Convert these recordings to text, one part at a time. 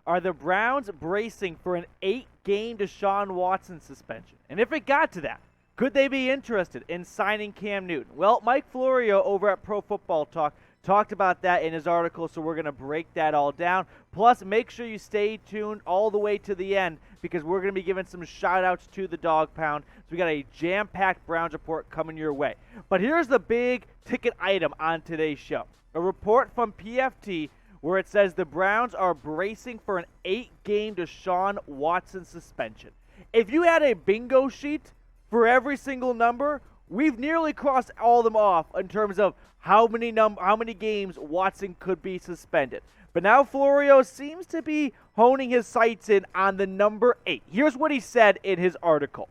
Are the Browns bracing for an 8-game Deshaun Watson suspension? And if it got to that, could they be interested in signing Cam Newton? Well, Mike Florio over at Pro Football Talk talked about that in his article, so we're going to break that all down. Plus, make sure you stay tuned all the way to the end because we're going to be giving some shout-outs to the Dog Pound. So we got a jam-packed Browns report coming your way. But here's the big ticket item on today's show. A report from PFT where it says the Browns are bracing for an 8-game Deshaun Watson suspension. If you had a bingo sheet for every single number, we've nearly crossed all of them off in terms of how many games Watson could be suspended. But now Florio seems to be honing his sights in on the number 8. Here's what he said in his article.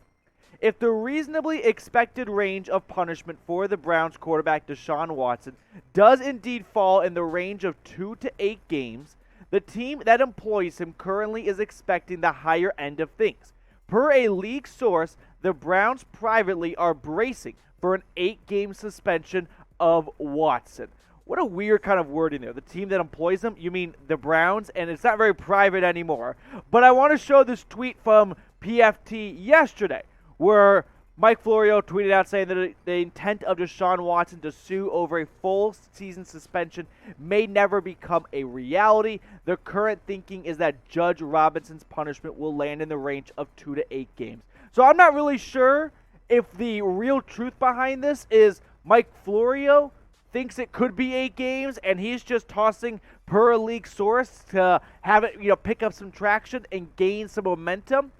If the reasonably expected range of punishment for the Browns quarterback Deshaun Watson does indeed fall in the range of 2 to 8 games, the team that employs him currently is expecting the higher end of things. Per a league source, the Browns privately are bracing for an 8-game suspension of Watson. What a weird kind of wording there. The team that employs him, you mean the Browns, and it's not very private anymore. But I want to show this tweet from PFT yesterday, where Mike Florio tweeted out saying that the intent of Deshaun Watson to sue over a full season suspension may never become a reality. The current thinking is that Judge Robinson's punishment will land in the range of 2 to 8 games. So I'm not really sure if the real truth behind this is Mike Florio thinks it could be 8 games and he's just tossing per a league source to have it, pick up some traction and gain some momentum.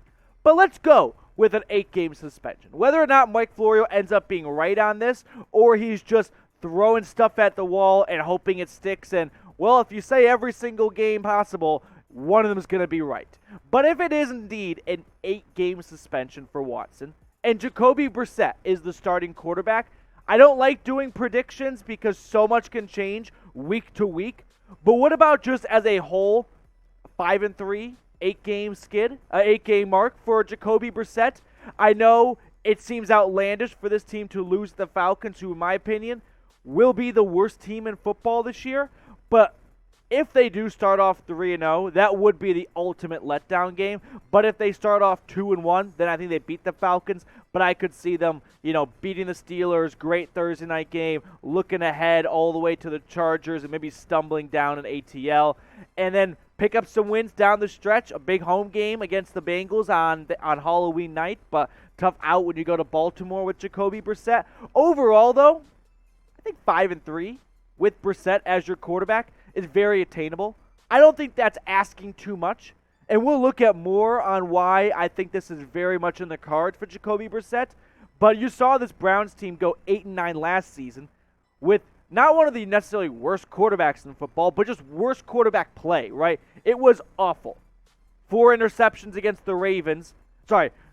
But let's go with an 8-game suspension. Whether or not Mike Florio ends up being right on this or he's just throwing stuff at the wall and hoping it sticks, and, well, if you say every single game possible, one of them is going to be right. But if it is indeed an 8-game suspension for Watson, and Jacoby Brissett is the starting quarterback, I don't like doing predictions because so much can change week to week. But what about just as a whole, 5-3, 8-game skid, 8-game mark for Jacoby Brissett? I know it seems outlandish for this team to lose the Falcons, who, in my opinion, will be the worst team in football this year. But if they do start off 3-0, that would be the ultimate letdown game. But if they start off 2-1, then I think they beat the Falcons. But I could see them, beating the Steelers, great Thursday night game, looking ahead all the way to the Chargers and maybe stumbling down an ATL. And then pick up some wins down the stretch, a big home game against the Bengals on Halloween night, but tough out when you go to Baltimore with Jacoby Brissett. Overall, though, I think 5-3 with Brissett as your quarterback is very attainable. I don't think that's asking too much, and we'll look at more on why I think this is very much in the cards for Jacoby Brissett. But you saw this Browns team go 8-9 last season with not one of the necessarily worst quarterbacks in football, but just worst quarterback play, right? It was awful. 4 interceptions against the Ravens.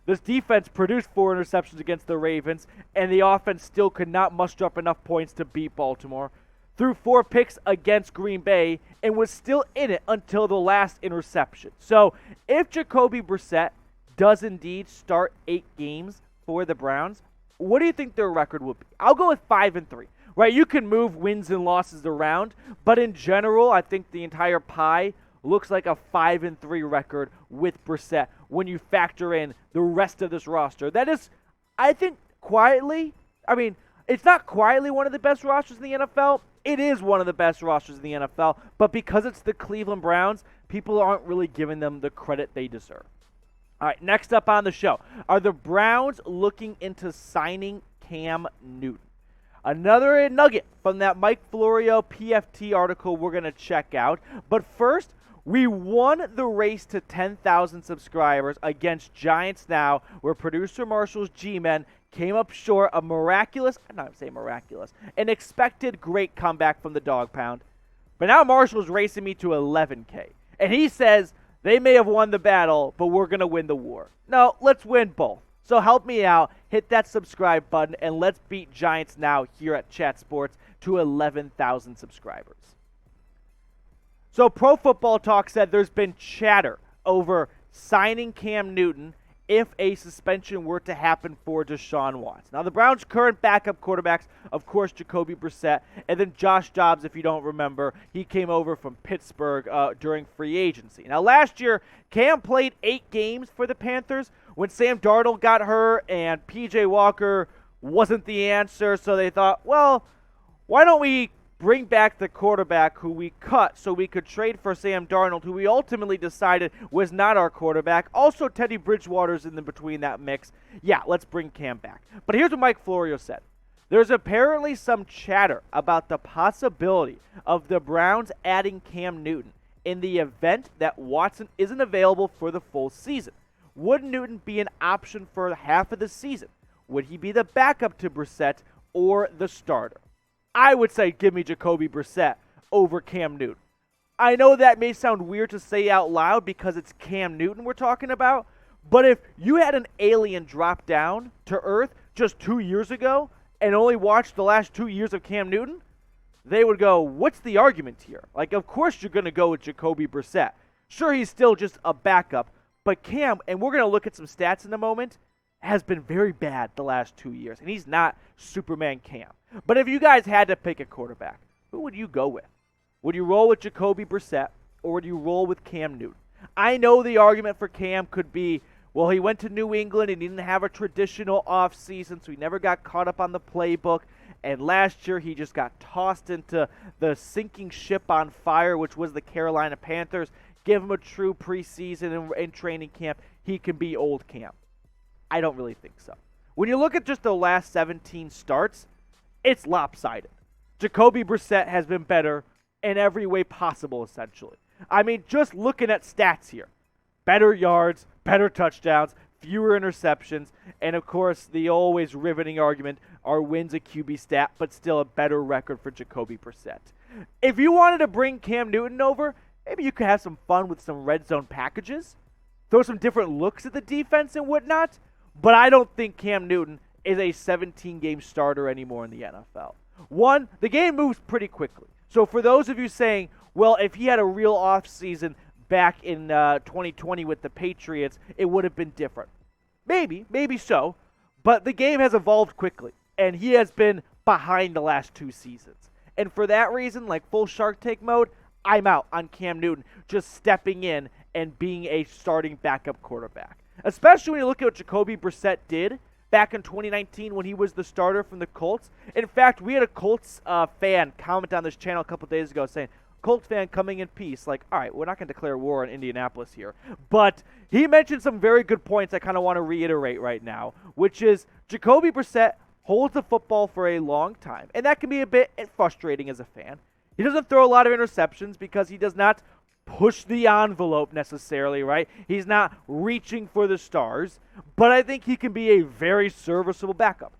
This defense produced 4 interceptions against the Ravens, and the offense still could not muster up enough points to beat Baltimore. Threw 4 picks against Green Bay and was still in it until the last interception. So if Jacoby Brissett does indeed start 8 games for the Browns, what do you think their record will be? I'll go with 5-3. Right, you can move wins and losses around, but in general, I think the entire pie looks like a 5-3 record with Brissett when you factor in the rest of this roster. That is, I think, it's not quietly one of the best rosters in the NFL. It is one of the best rosters in the NFL, but because it's the Cleveland Browns, people aren't really giving them the credit they deserve. All right, next up on the show, are the Browns looking into signing Cam Newton? Another nugget from that Mike Florio PFT article we're going to check out. But first, we won the race to 10,000 subscribers against Giants Now, where producer Marshall's G-Men came up short. An expected great comeback from the Dog Pound. But now Marshall's racing me to 11K. And he says they may have won the battle, but we're going to win the war. No, let's win both. So help me out, hit that subscribe button, and let's beat Giants Now here at Chat Sports to 11,000 subscribers. So Pro Football Talk said there's been chatter over signing Cam Newton if a suspension were to happen for Deshaun Watson. Now, the Browns' current backup quarterbacks, of course, Jacoby Brissett, and then Josh Dobbs, if you don't remember, he came over from Pittsburgh during free agency. Now, last year, Cam played 8 games for the Panthers when Sam Darnold got hurt and P.J. Walker wasn't the answer, so they thought, well, why don't we bring back the quarterback who we cut so we could trade for Sam Darnold, who we ultimately decided was not our quarterback. Also, Teddy Bridgewater's in between that mix. Yeah, let's bring Cam back. But here's what Mike Florio said. There's apparently some chatter about the possibility of the Browns adding Cam Newton in the event that Watson isn't available for the full season. Would Newton be an option for half of the season? Would he be the backup to Brissett or the starter? I would say give me Jacoby Brissett over Cam Newton. I know that may sound weird to say out loud because it's Cam Newton we're talking about, but if you had an alien drop down to Earth just 2 years ago and only watched the last 2 years of Cam Newton, they would go, what's the argument here? Like, of course you're going to go with Jacoby Brissett. Sure, he's still just a backup, but Cam, and we're going to look at some stats in a moment, has been very bad the last 2 years, and he's not Superman Cam. But if you guys had to pick a quarterback, who would you go with? Would you roll with Jacoby Brissett, or would you roll with Cam Newton? I know the argument for Cam could be, well, he went to New England and he didn't have a traditional offseason, so he never got caught up on the playbook, and last year he just got tossed into the sinking ship on fire, which was the Carolina Panthers. Give him a true preseason and training camp, he can be old Cam. I don't really think so. When you look at just the last 17 starts, it's lopsided. Jacoby Brissett has been better in every way possible, essentially. I mean, just looking at stats here. Better yards, better touchdowns, fewer interceptions, and of course, the always riveting argument, are wins a QB stat, but still a better record for Jacoby Brissett. If you wanted to bring Cam Newton over, maybe you could have some fun with some red zone packages, throw some different looks at the defense and whatnot, but I don't think Cam Newton is a 17-game starter anymore in the NFL. One, the game moves pretty quickly. So for those of you saying, well, if he had a real offseason back in 2020 with the Patriots, it would have been different. Maybe so, but the game has evolved quickly, and he has been behind the last 2 seasons. And for that reason, like full Shark Tank mode, I'm out on Cam Newton just stepping in and being a starting backup quarterback. Especially when you look at what Jacoby Brissett did back in 2019 when he was the starter from the Colts. In fact, we had a Colts fan comment on this channel a couple days ago saying, Colts fan coming in peace. Like, all right, we're not going to declare war on Indianapolis here. But he mentioned some very good points I kind of want to reiterate right now, which is Jacoby Brissett holds the football for a long time, and that can be a bit frustrating as a fan. He doesn't throw a lot of interceptions because he does not push the envelope necessarily, right? He's not reaching for the stars, but I think he can be a very serviceable backup.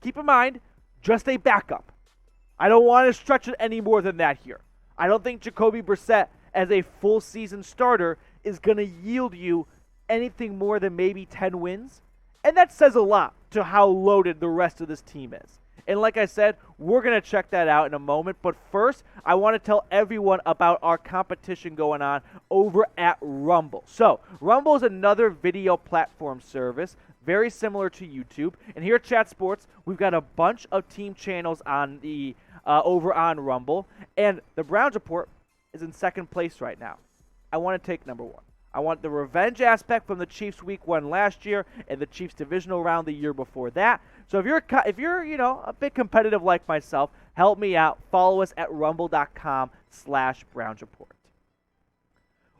Keep in mind, just a backup. I don't want to stretch it any more than that here. I don't think Jacoby Brissett as a full season starter is going to yield you anything more than maybe 10 wins, and that says a lot to how loaded the rest of this team is. And like I said, we're going to check that out in a moment. But first, I want to tell everyone about our competition going on over at Rumble. So, Rumble is another video platform service, very similar to YouTube. And here at Chat Sports, we've got a bunch of team channels on the over on Rumble. And the Browns Report is in second place right now. I want to take number 1. I want the revenge aspect from the Chiefs Week 1 last year and the Chiefs divisional round the year before that. So if you're a bit competitive like myself, help me out. Follow us at rumble.com/Browns Report.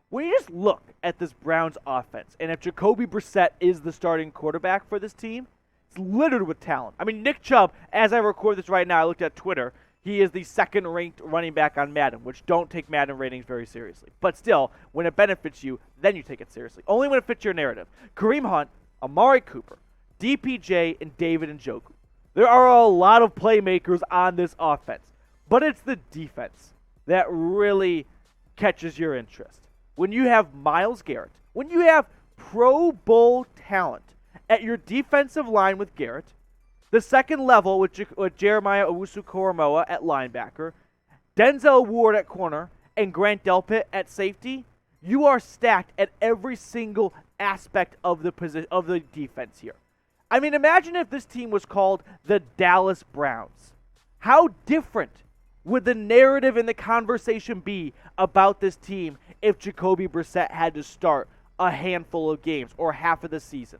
When you just look at this Browns offense, and if Jacoby Brissett is the starting quarterback for this team, it's littered with talent. I mean, Nick Chubb, as I record this right now, I looked at Twitter. He is the second-ranked running back on Madden, which don't take Madden ratings very seriously. But still, when it benefits you, then you take it seriously. Only when it fits your narrative. Kareem Hunt, Amari Cooper, DPJ, and David Njoku. There are a lot of playmakers on this offense. But it's the defense that really catches your interest. When you have Myles Garrett, when you have Pro Bowl talent at your defensive line with Garrett, the second level with Jeremiah Owusu-Koramoah at linebacker, Denzel Ward at corner, and Grant Delpit at safety, you are stacked at every single aspect of the defense here. I mean, imagine if this team was called the Dallas Browns. How different would the narrative and the conversation be about this team if Jacoby Brissett had to start a handful of games or half of the season?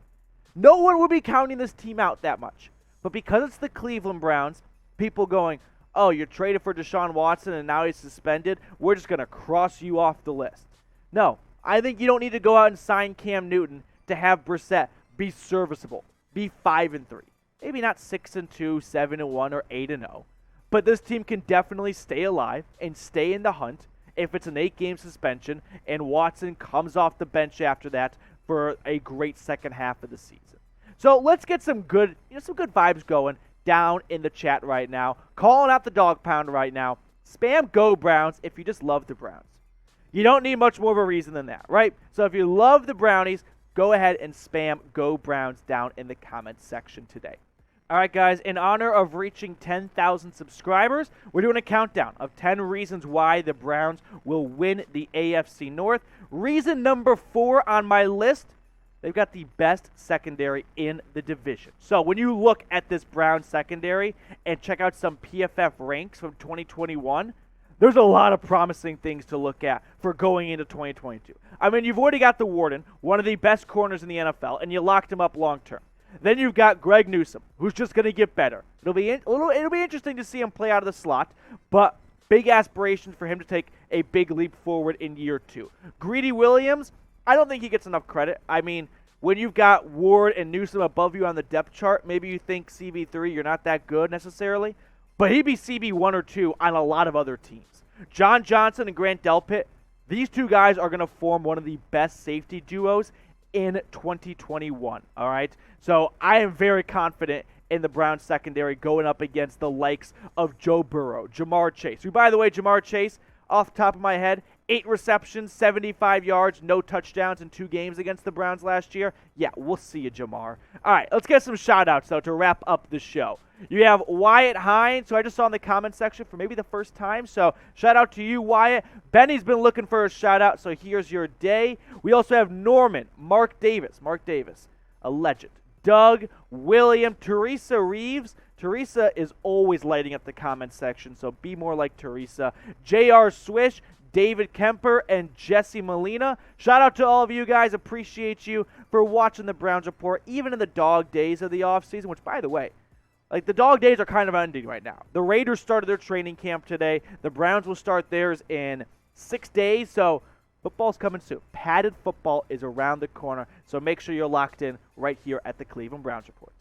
No one would be counting this team out that much. But because it's the Cleveland Browns, people going, oh, you're traded for Deshaun Watson and now he's suspended, we're just going to cross you off the list. No, I think you don't need to go out and sign Cam Newton to have Brissett be serviceable, be 5-3. Maybe not 6-2, 7-1, or 8-0. But this team can definitely stay alive and stay in the hunt if it's an 8-game suspension and Watson comes off the bench after that for a great second half of the season. So let's get some good vibes going down in the chat right now. Calling out the dog pound right now. Spam Go Browns if you just love the Browns. You don't need much more of a reason than that, right? So if you love the Brownies, go ahead and spam Go Browns down in the comments section today. All right, guys, in honor of reaching 10,000 subscribers, we're doing a countdown of 10 reasons why the Browns will win the AFC North. Reason number 4 on my list, they've got the best secondary in the division. So when you look at this Browns secondary and check out some PFF ranks from 2021, there's a lot of promising things to look at for going into 2022. I mean, you've already got the Warden, one of the best corners in the NFL, and you locked him up long term. Then you've got Greg Newsome, who's just going to get better. It'll be interesting to see him play out of the slot, but big aspirations for him to take a big leap forward in year 2. Greedy Williams, I don't think he gets enough credit. I mean, when you've got Ward and Newsome above you on the depth chart, maybe you think CB3, you're not that good necessarily, but he'd be CB1 or 2 on a lot of other teams. John Johnson and Grant Delpit, these two guys are going to form one of the best safety duos in 2021, all right? So I am very confident in the Browns secondary going up against the likes of Joe Burrow, Jamar Chase, who, by the way, Jamar Chase, off the top of my head, 8 receptions, 75 yards, no touchdowns in 2 games against the Browns last year. Yeah, we'll see you, Jamar. All right, let's get some shout-outs, though, to wrap up the show. You have Wyatt Hines, who I just saw in the comment section for maybe the first time. So shout-out to you, Wyatt. Benny's been looking for a shout-out, so here's your day. We also have Norman, Mark Davis, a legend. Doug, William, Teresa Reeves. Teresa is always lighting up the comment section, so be more like Teresa. J.R. Swish, David Kemper, and Jesse Molina. Shout out to all of you guys. Appreciate you for watching the Browns Report, even in the dog days of the offseason, which, by the way, like the dog days are kind of ending right now. The Raiders started their training camp today. The Browns will start theirs in 6 days, so football's coming soon. Padded football is around the corner, so make sure you're locked in right here at the Cleveland Browns Report.